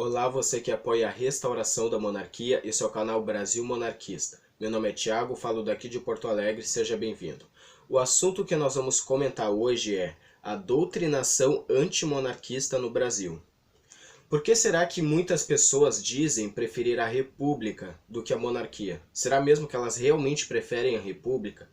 Olá, você que apoia a restauração da monarquia e seu canal Brasil Monarquista. Meu nome é Thiago, falo daqui de Porto Alegre, seja bem-vindo. O assunto que nós vamos comentar hoje é a doutrinação antimonarquista no Brasil. Por que será que muitas pessoas dizem preferir a república do que a monarquia? Será mesmo que elas realmente preferem a república?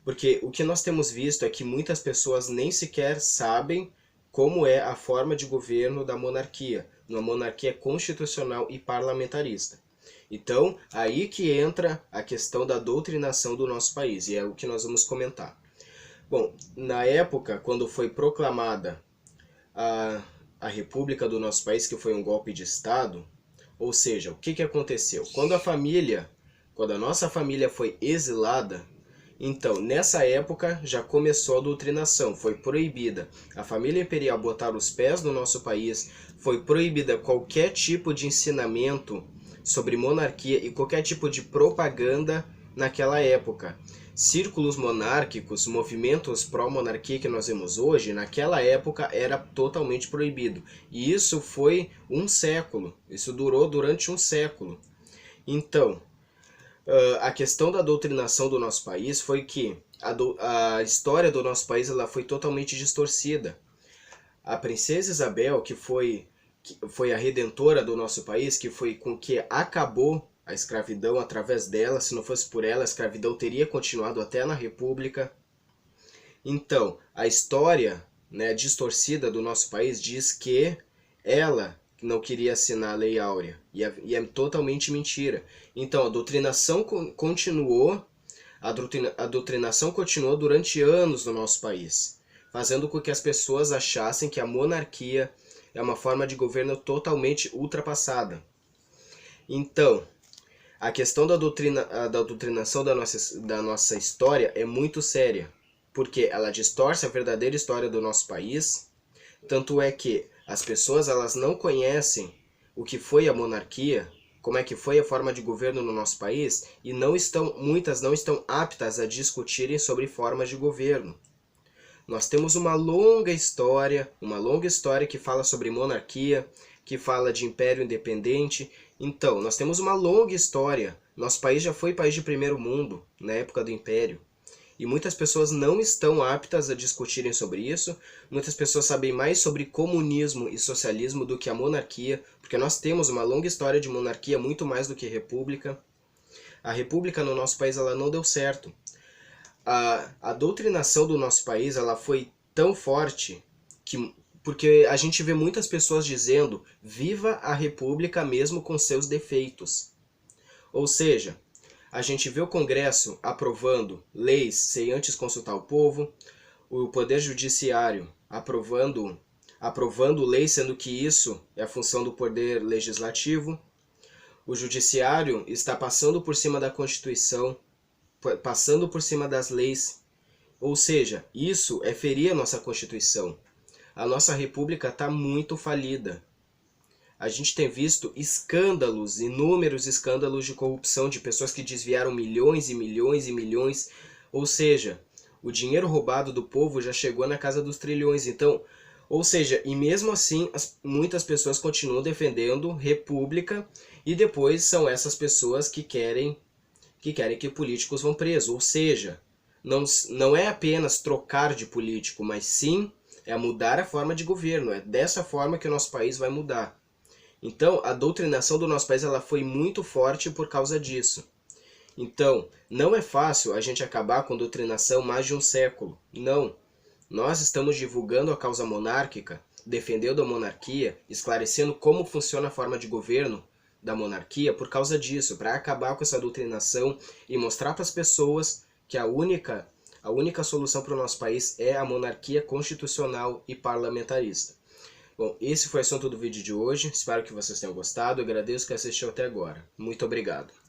Porque o que nós temos visto é que muitas pessoas nem sequer sabem como é a forma de governo da monarquia, uma monarquia constitucional e parlamentarista. Então, aí que entra a questão da doutrinação do nosso país, e é o que nós vamos comentar. Bom, na época, quando foi proclamada a república do nosso país, que foi um golpe de Estado, ou seja, o que aconteceu? Quando a nossa família foi exilada, então, nessa época já começou a doutrinação, foi proibida a família imperial botar os pés no nosso país, foi proibida qualquer tipo de ensinamento sobre monarquia e qualquer tipo de propaganda naquela época. Círculos monárquicos, movimentos pró-monarquia que nós vemos hoje, naquela época era totalmente proibido. E isso foi um século, isso durou durante um século. Então, a questão da doutrinação do nosso país foi que a história do nosso país ela foi totalmente distorcida. A princesa Isabel, que foi a redentora do nosso país, que foi com que acabou a escravidão através dela, se não fosse por ela, a escravidão teria continuado até na República. Então, a história, né, distorcida do nosso país diz que ela não queria assinar a Lei Áurea, e é totalmente mentira. Então, a doutrinação continuou, a doutrinação continuou durante anos no nosso país, fazendo com que as pessoas achassem que a monarquia é uma forma de governo totalmente ultrapassada. Então, a questão da doutrinação da nossa história é muito séria, porque ela distorce a verdadeira história do nosso país, tanto é que as pessoas elas não conhecem o que foi a monarquia, como é que foi a forma de governo no nosso país, e muitas não estão aptas a discutirem sobre formas de governo. Nós temos uma longa história que fala sobre monarquia, que fala de império independente. Então, nós temos uma longa história. Nosso país já foi país de primeiro mundo, na época do império. E muitas pessoas não estão aptas a discutirem sobre isso. Muitas pessoas sabem mais sobre comunismo e socialismo do que a monarquia, porque nós temos uma longa história de monarquia muito mais do que república. A república no nosso país ela não deu certo. A doutrinação do nosso país ela foi tão forte porque a gente vê muitas pessoas dizendo viva a república mesmo com seus defeitos. Ou seja, a gente vê o Congresso aprovando leis sem antes consultar o povo, o Poder Judiciário aprovando leis, sendo que isso é a função do Poder Legislativo. O Judiciário está passando por cima da Constituição, passando por cima das leis. Ou seja, isso é ferir a nossa Constituição. A nossa República está muito falida. A gente tem visto escândalos, inúmeros escândalos de corrupção, de pessoas que desviaram milhões e milhões e milhões. Ou seja, o dinheiro roubado do povo já chegou na casa dos trilhões. Então, ou seja, e mesmo assim, muitas pessoas continuam defendendo república e depois são essas pessoas que querem que políticos vão presos. Ou seja, não é apenas trocar de político, mas sim é mudar a forma de governo. É dessa forma que o nosso país vai mudar. Então, a doutrinação do nosso país ela foi muito forte por causa disso. Então, não é fácil a gente acabar com doutrinação mais de um século. Não. Nós estamos divulgando a causa monárquica, defendendo a monarquia, esclarecendo como funciona a forma de governo da monarquia por causa disso, para acabar com essa doutrinação e mostrar para as pessoas que a única solução para o nosso país é a monarquia constitucional e parlamentarista. Bom, esse foi o assunto do vídeo de hoje, espero que vocês tenham gostado, agradeço que assistiu até agora. Muito obrigado.